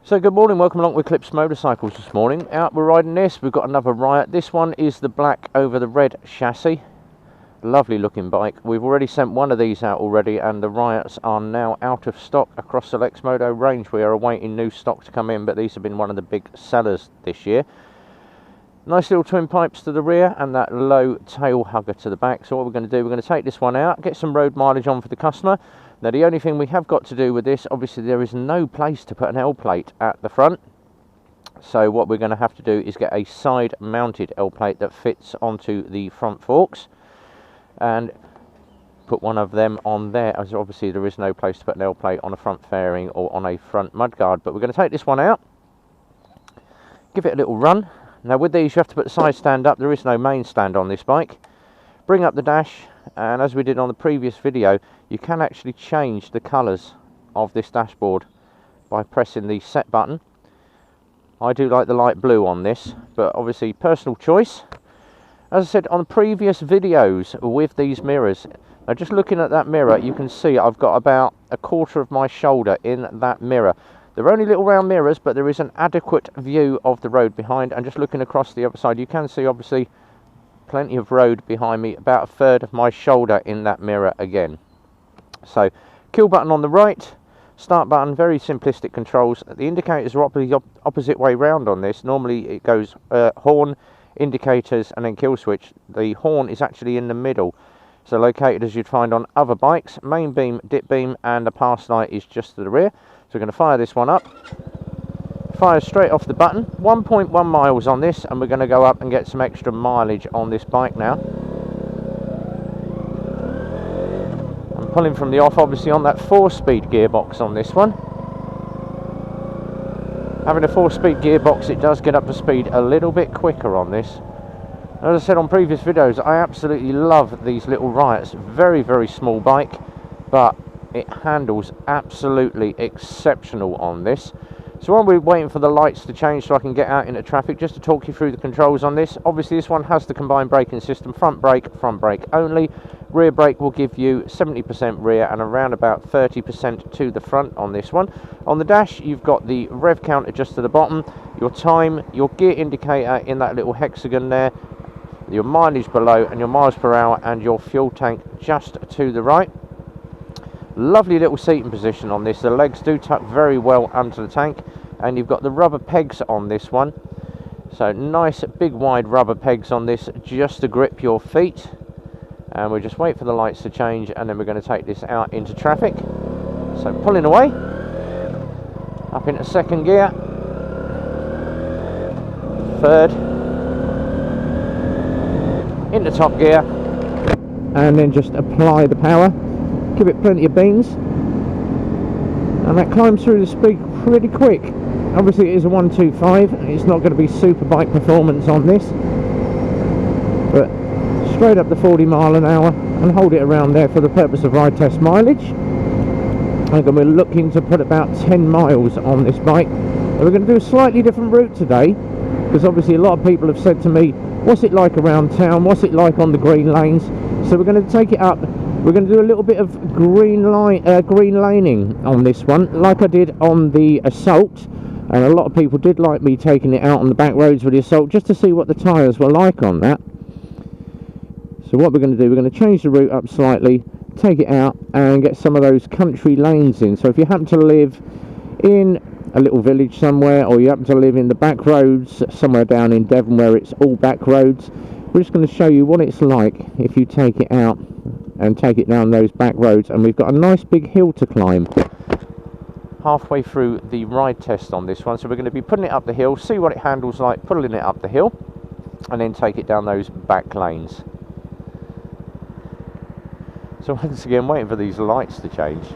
So good morning, welcome along with Clips Motorcycles this morning. Out we're riding this, we've got another Riot. This one is the black over the red chassis. Lovely looking bike. We've already sent one of these out already and the Riots are now out of stock across the Lexmoto range. We are awaiting new stock to come in, but these have been one of the big sellers this year. Nice little twin pipes to the rear and that low tail hugger to the back. So what we're going to do, we're going to take this one out, get some road mileage on for the customer. Now the only thing we have got to do with this, obviously there is no place to put an L plate at the front. So what we're going to have to do is get a side mounted L plate that fits onto the front forks. And put one of them on there, as obviously there is no place to put an L plate on a front fairing or on a front mudguard. But we're going to take this one out, give it a little run. Now with these you have to put the side stand up, there is no main stand on this bike. Bring up the dash, and as we did on the previous video, you can actually change the colours of this dashboard by pressing the set button. I do like the light blue on this, but obviously personal choice. As I said on the previous videos with these mirrors, now just looking at that mirror you can see I've got about a quarter of my shoulder in that mirror. They're only little round mirrors, but there is an adequate view of the road behind, and just looking across the other side you can see obviously plenty of road behind me, about a third of my shoulder in that mirror again. So kill button on the right, start button, very simplistic controls. The indicators are the opposite way round on this. Normally it goes horn, indicators and then kill switch. The horn is actually in the middle, so located as you'd find on other bikes. Main beam, dip beam and the pass light is just to the rear. So we're going to fire this one up. Fire straight off the button. 1.1 miles on this, and we're going to go up and get some extra mileage on this bike now. I'm pulling from the off, obviously on that 4-speed gearbox on this one. Having a 4-speed gearbox, it does get up to speed a little bit quicker on this. As I said on previous videos, I absolutely love these little Riots. Very, very small bike, but it handles absolutely exceptional on this. So while we're waiting for the lights to change so I can get out into traffic, just to talk you through the controls on this. Obviously this one has the combined braking system, front brake only. Rear brake will give you 70% rear and around about 30% to the front on this one. On the dash you've got the rev counter just to the bottom, your time, your gear indicator in that little hexagon there, your mileage below and your miles per hour, and your fuel tank just to the right. Lovely little seating position on this. The legs do tuck very well under the tank, and you've got the rubber pegs on this one. So nice big wide rubber pegs on this just to grip your feet. And we'll just wait for the lights to change, and then we're going to take this out into traffic. So pulling away, up into second gear, third, into top gear, and then just apply the power. Give it plenty of beans, and that climbs through the speed pretty quick. Obviously it is a 125, it's not going to be super bike performance on this, but straight up to 40 mile an hour and hold it around there for the purpose of ride test mileage. And we're looking to put about 10 miles on this bike. And we're going to do a slightly different route today, because obviously a lot of people have said to me, what's it like around town, what's it like on the green lanes? So we're going to take it up. We're going to do a little bit of green laning on this one, like I did on the Assault, and a lot of people did like me taking it out on the back roads with the Assault, just to see what the tyres were like on that. So what we're going to do, we're going to change the route up slightly, take it out and get some of those country lanes in. So if you happen to live in a little village somewhere, or you happen to live in the back roads somewhere down in Devon where it's all back roads, we're just going to show you what it's like if you take it out and take it down those back roads. And we've got a nice big hill to climb halfway through the ride test on this one, so we're going to be putting it up the hill, see what it handles like pulling it up the hill, and then take it down those back lanes. So once again waiting for these lights to change.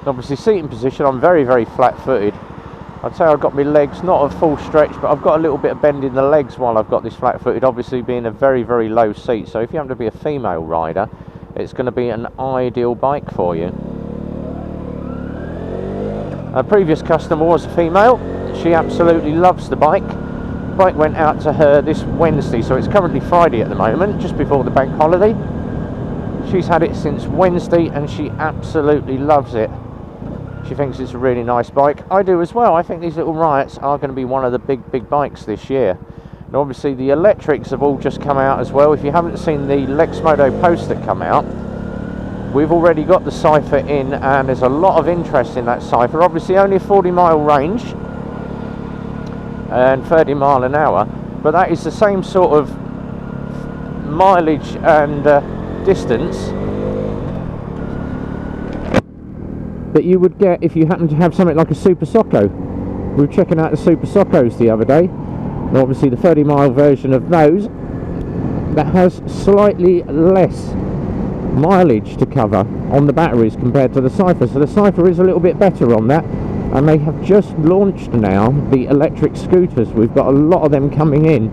Obviously seating position, I'm very, very flat footed. I'd say I've got my legs not a full stretch, but I've got a little bit of bend in the legs while I've got this flat footed, obviously being a very, very low seat. So if you happen to be a female rider, it's going to be an ideal bike for you. A previous customer was a female. She absolutely loves the bike. The bike went out to her this Wednesday, so it's currently Friday at the moment, just before the bank holiday. She's had it since Wednesday and she absolutely loves it. She thinks it's a really nice bike. I do as well. I think these little Riots are going to be one of the big bikes this year. And obviously the electrics have all just come out as well. If you haven't seen the Lexmoto poster come out, we've already got the Cypher in, and there's a lot of interest in that Cypher. Obviously only a 40-mile range and 30 mile an hour, but that is the same sort of mileage and distance that you would get if you happen to have something like a Super Socco. We were checking out the Super Soccos the other day, and obviously the 30-mile version of those that has slightly less mileage to cover on the batteries compared to the Cypher. So the Cypher is a little bit better on that, and they have just launched now the electric scooters. We've got a lot of them coming in,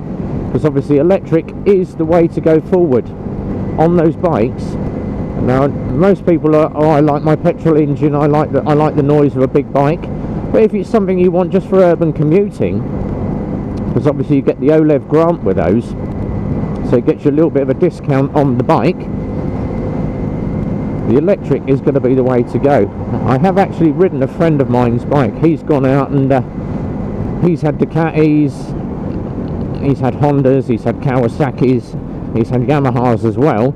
because obviously electric is the way to go forward on those bikes. Now most people are, oh, I like my petrol engine, I like the noise of a big bike. But if it's something you want just for urban commuting, because obviously you get the OLEV grant with those, so it gets you a little bit of a discount on the bike, the electric is going to be the way to go. I have actually ridden a friend of mine's bike. He's gone out and he's had Ducatis, he's had Hondas, he's had Kawasaki's, he's had Yamahas as well.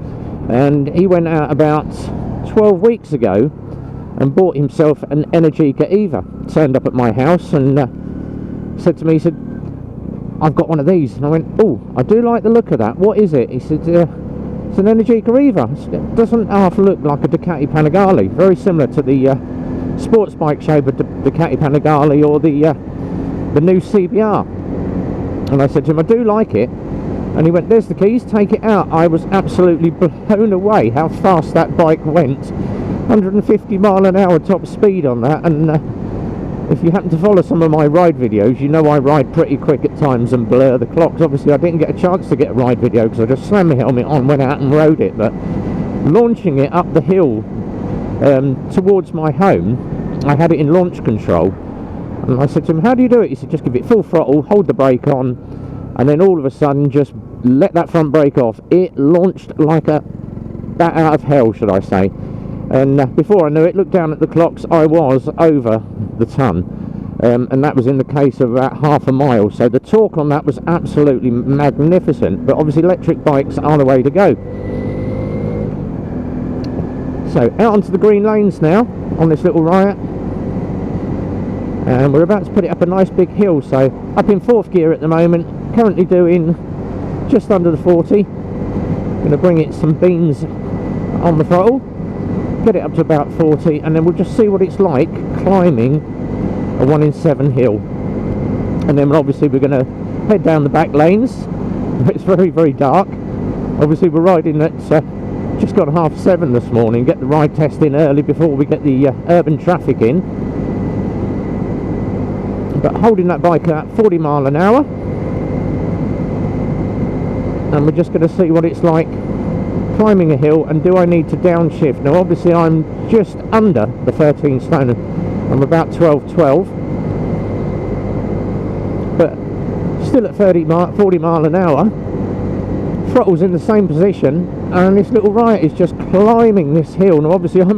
And he went out about 12 weeks ago and bought himself an Energica Eva. Turned up at my house and said to me, he said, I've got one of these. And I went, oh, I do like the look of that. What is it? He said, it's an Energica Eva. It doesn't half look like a Ducati Panigale. Very similar to the sports bike shape of Ducati Panigale or the new CBR. And I said to him, I do like it. And he went, there's the keys, take it out. I was absolutely blown away how fast that bike went. 150 mile an hour top speed on that. And if you happen to follow some of my ride videos, you know I ride pretty quick at times and blur the clocks. Obviously I didn't get a chance to get a ride video because I just slammed my helmet on, went out and rode it. But launching it up the hill towards my home, I had it in launch control. And I said to him, how do you do it? He said, just give it full throttle, hold the brake on, and then all of a sudden just let that front brake off. It launched like a bat out of hell, should I say. And before I knew it, looked down at the clocks, I was over the ton. And that was in the case of about half a mile. So the torque on that was absolutely magnificent. But obviously electric bikes are the way to go. So out onto the green lanes now on this little Riot. And we're about to put it up a nice big hill. So up in 4th gear at the moment. Currently doing just under the 40. Going to bring it some beans on the throttle, get it up to about 40, and then we'll just see what it's like climbing a 1 in 7 hill. And then obviously we're going to head down the back lanes. It's very dark. Obviously we're riding at just got 7:30 this morning, get the ride test in early before we get the urban traffic in. But holding that bike at 40 mile an hour. And we're just going to see what it's like climbing a hill, and do I need to downshift. Now obviously I'm just under the 13 stone, I'm about 12, but still at 40 mile an hour, throttle's in the same position, and this little Riot is just climbing this hill. Now obviously I'm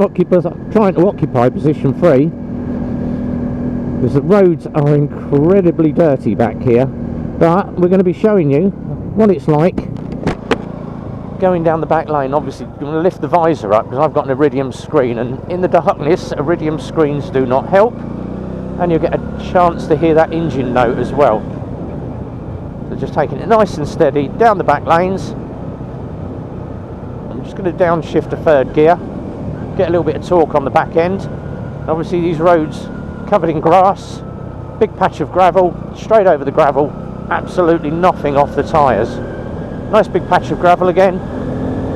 trying to occupy position 3, because the roads are incredibly dirty back here, but we're going to be showing you what it's like going down the back lane. Obviously I'm going to lift the visor up because I've got an iridium screen, and in the darkness iridium screens do not help, and you'll get a chance to hear that engine note as well. So just taking it nice and steady down the back lanes. I'm just going to downshift to 3rd gear, get a little bit of torque on the back end. Obviously these roads covered in grass, big patch of gravel, straight over the gravel, absolutely nothing off the tyres. Nice big patch of gravel again,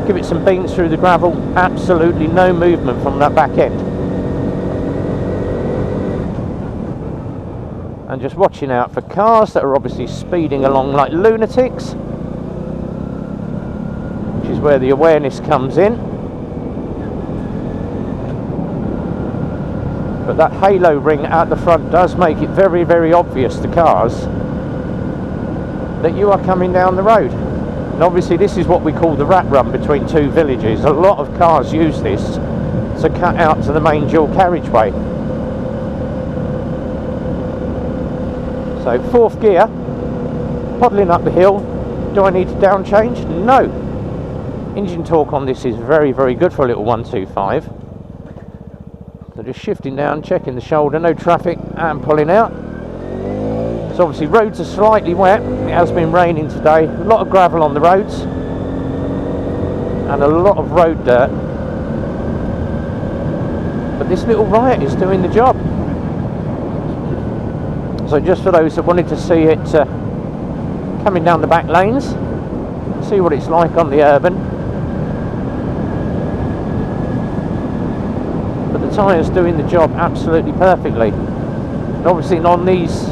give it some beans through the gravel, absolutely no movement from that back end. And just watching out for cars that are obviously speeding along like lunatics, which is where the awareness comes in. But that halo ring at the front does make it very obvious to cars that you are coming down the road. And obviously this is what we call the rat run between 2 villages. A lot of cars use this to cut out to the main dual carriageway. So 4th gear, poddling up the hill. Do I need to down change? No. Engine torque on this is very, very good for a little 125. So just shifting down, checking the shoulder, no traffic, and pulling out. So obviously roads are slightly wet. It has been raining today. A lot of gravel on the roads and a lot of road dirt. But this little Riot is doing the job. So just for those that wanted to see it coming down the back lanes, see what it's like on the urban. But the tyre's doing the job absolutely perfectly. And obviously on these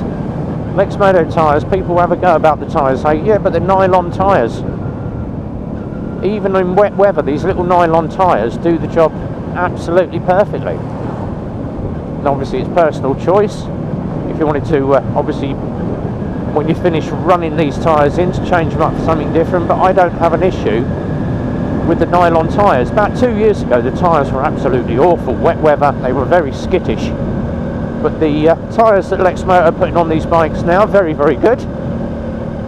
Lexmoto tyres, people have a go about the tyres, say, yeah, but they're nylon tyres. Even in wet weather, these little nylon tyres do the job absolutely perfectly. And obviously it's personal choice. If you wanted to, obviously, when you finish running these tyres in, to change them up for something different, but I don't have an issue with the nylon tyres. About 2 years ago, the tyres were absolutely awful. Wet weather, they were very skittish. But the tyres that Lexmoto are putting on these bikes now, very, very good.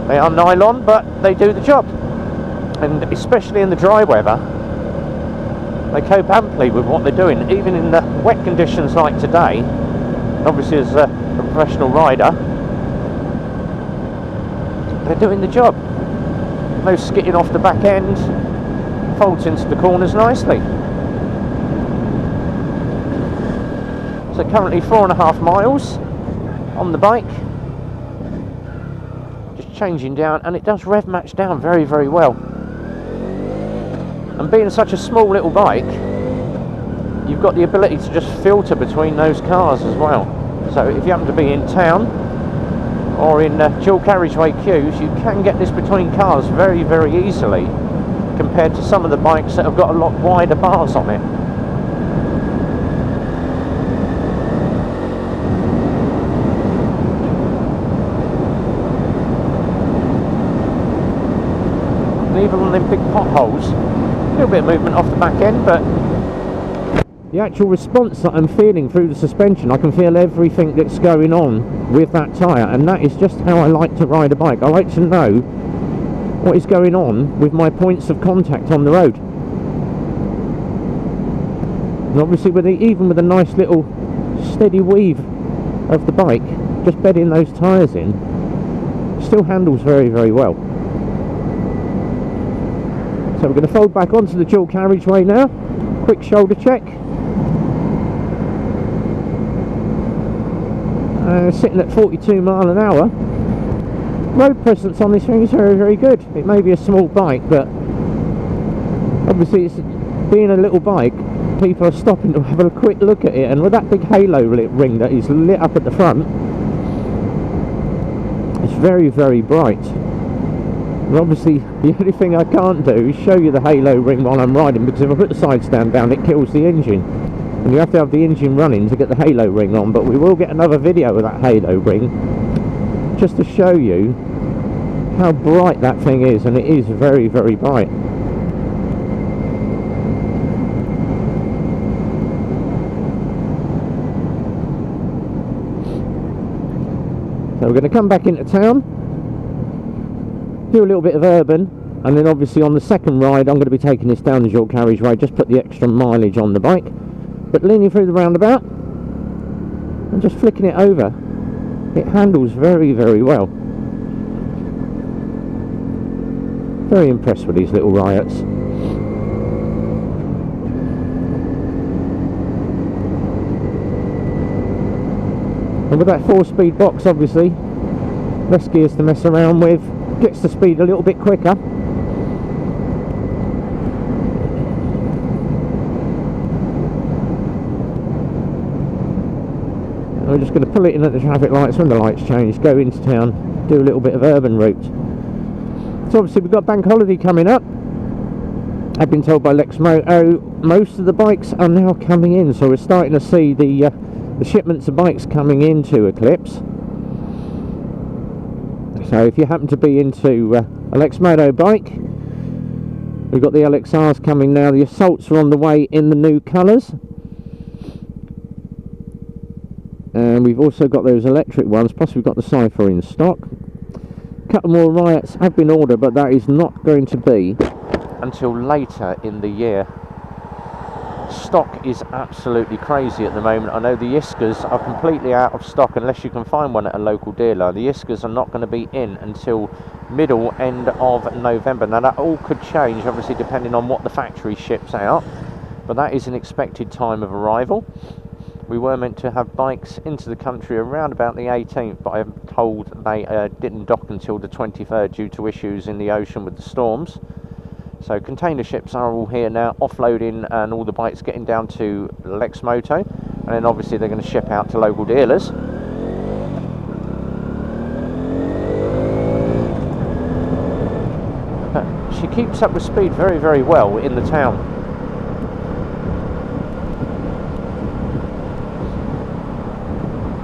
They are nylon, but they do the job. And especially in the dry weather, they cope amply with what they're doing. Even in the wet conditions like today, obviously as a professional rider, they're doing the job. No skidding off the back end, folds into the corners nicely. So currently 4.5 miles on the bike, just changing down, and it does rev match down very, very well. And being such a small little bike, you've got the ability to just filter between those cars as well. So if you happen to be in town or in dual carriageway queues, you can get this between cars very, very easily compared to some of the bikes that have got a lot wider bars on it. And even on them big potholes, a little bit of movement off the back end, but the actual response that I'm feeling through the suspension, I can feel everything that's going on with that tyre, and that is just how I like to ride a bike. I like to know what is going on with my points of contact on the road. And obviously even with a nice little steady weave of the bike, just bedding those tyres in, still handles very, very well. So we're going to fold back onto the dual carriageway now. Quick shoulder check. Sitting at 42 mile an hour. Road presence on this thing is very, very good. It may be a small bike, but obviously it's being a little bike, people are stopping to have a quick look at it, and with that big halo ring that is lit up at the front, it's very, very bright. And obviously the only thing I can't do is show you the halo ring while I'm riding, because if I put the side stand down it kills the engine, and you have to have the engine running to get the halo ring on. But we will get another video of that halo ring just to show you how bright that thing is, and it is very, very bright. So we're going to come back into town, do a little bit of urban, and then obviously on the second ride I'm going to be taking this down the dual carriageway, just put the extra mileage on the bike, but leaning through the roundabout and just flicking it over. It handles very, very well. Very impressed with these little Riots. And with that 4-speed box, obviously less gears to mess around with, gets the speed a little bit quicker. And we're just going to pull it in at the traffic lights when the lights change, go into town, do a little bit of urban route. So obviously we've got bank holiday coming up. I've been told by Lexmoto most of the bikes are now coming in, so we're starting to see the shipments of bikes coming into Eclipse. So if you happen to be into a Lexmoto bike, we've got the LXRs coming now. The Assaults are on the way in the new colours. and we've also got those electric ones, plus we've got the Cypher in stock. A couple more Riots have been ordered, but that is not going to be until later in the year. Stock is absolutely crazy at the moment. I know the Iskas are completely out of stock unless you can find one at a local dealer. The Iskas are not going to be in until end of November. Now that all could change, obviously, depending on what the factory ships out, but that is an expected time of arrival. We were meant to have bikes into the country around about the 18th, but I'm told they didn't dock until the 23rd due to issues in the ocean with the storms. So container ships are all here now, offloading, and all the bikes getting down to Lexmoto, and then obviously they're going to ship out to local dealers. She keeps up with speed very, very well in the town.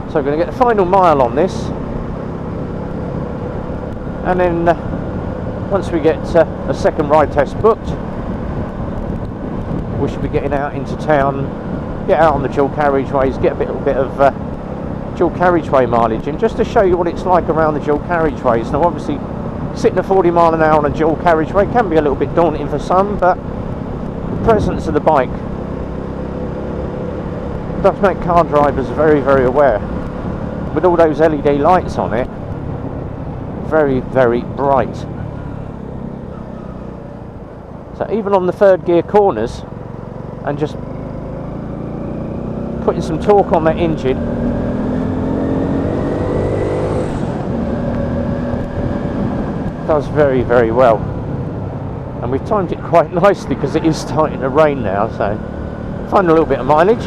So we're going to get the final mile on this, and then once we get a second ride test booked, we should be getting out into town, get out on the dual carriageways, get a little bit of dual carriageway mileage, and just to show you what it's like around the dual carriageways. Now obviously sitting at 40 mile an hour on a dual carriageway can be a little bit daunting for some, but the presence of the bike does make car drivers very, very aware. With all those LED lights on it, very, very bright. So even on the third gear corners, and just putting some torque on that engine, does very, very well. And we've timed it quite nicely because it is starting to rain now, so find a little bit of mileage.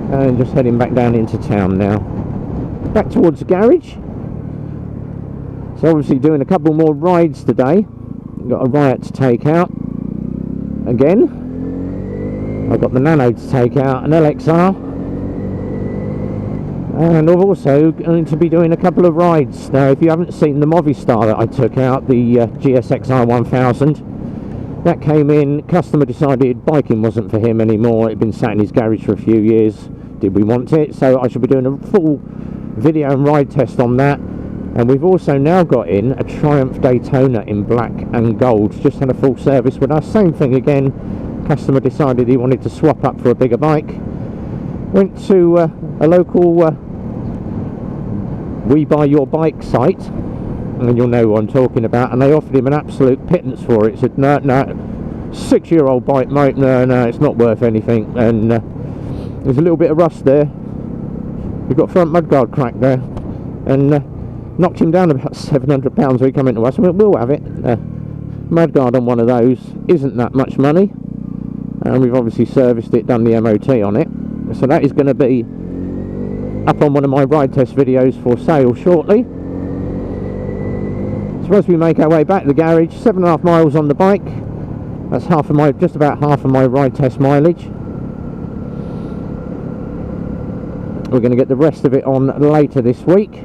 And just heading back down into town now, back towards the garage. So obviously doing a couple more rides today. Got a Riot to take out again. I've got the Nano to take out, an LXR, and I'm also going to be doing a couple of rides. Now if you haven't seen the Movistar that I took out, the GSXR 1000, that came in, customer decided biking wasn't for him anymore. It'd been sat in his garage for a few years. Did we want it? So I shall be doing a full video and ride test on that. And we've also now got in a Triumph Daytona in black and gold. Just had a full service with us. Same thing again. Customer decided he wanted to swap up for a bigger bike. Went to a local We Buy Your Bike site, and you'll know who I'm talking about, and they offered him an absolute pittance for it. He said, no, 6-year-old bike, mate, no, it's not worth anything. And there's a little bit of rust there. We've got front mudguard crack there, and knocked him down about £700 when he come into us. We'll have it. Mudguard on one of those isn't that much money, and we've obviously serviced it, done the MOT on it. So that is going to be up on one of my ride test videos for sale shortly. So as we make our way back to the garage, 7.5 miles on the bike. That's just about half of my ride test mileage. We're going to get the rest of it on later this week.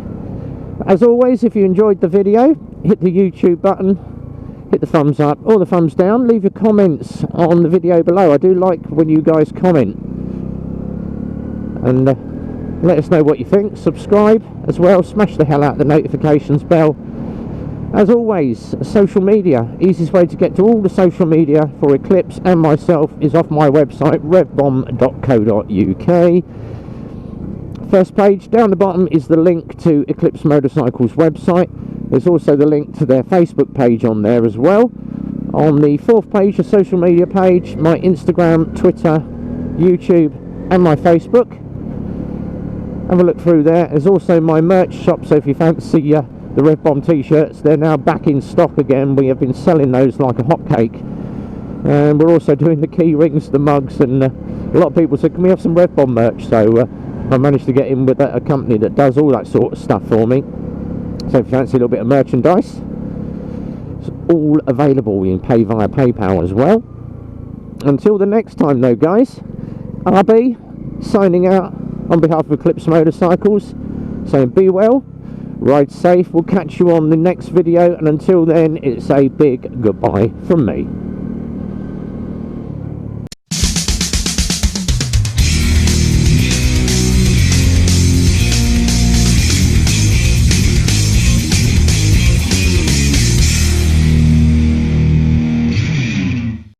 As always, if you enjoyed the video, hit the YouTube button, hit the thumbs up or the thumbs down, leave your comments on the video below. I do like when you guys comment, and let us know what you think. Subscribe as well, smash the hell out of the notifications bell. As always, social media, easiest way to get to all the social media for Eclipse and myself is off my website, revbomb.co.uk. First page, down the bottom is the link to Eclipse Motorcycles website. There's also the link to their Facebook page on there as well. On the fourth page, the social media page, my Instagram, Twitter, YouTube and my Facebook. Have a look through there. There's also my merch shop, so if you fancy the Rev Bomb t-shirts, they're now back in stock again. We have been selling those like a hotcake. And we're also doing the key rings, the mugs, and a lot of people said, can we have some Rev Bomb merch? So I managed to get in with a company that does all that sort of stuff for me. So if you fancy a little bit of merchandise, it's all available. You can pay via PayPal as well. Until the next time though, guys, RB signing out on behalf of Eclipse Motorcycles, saying be well, Ride safe, we'll catch you on the next video, and until then, it's a big goodbye from me.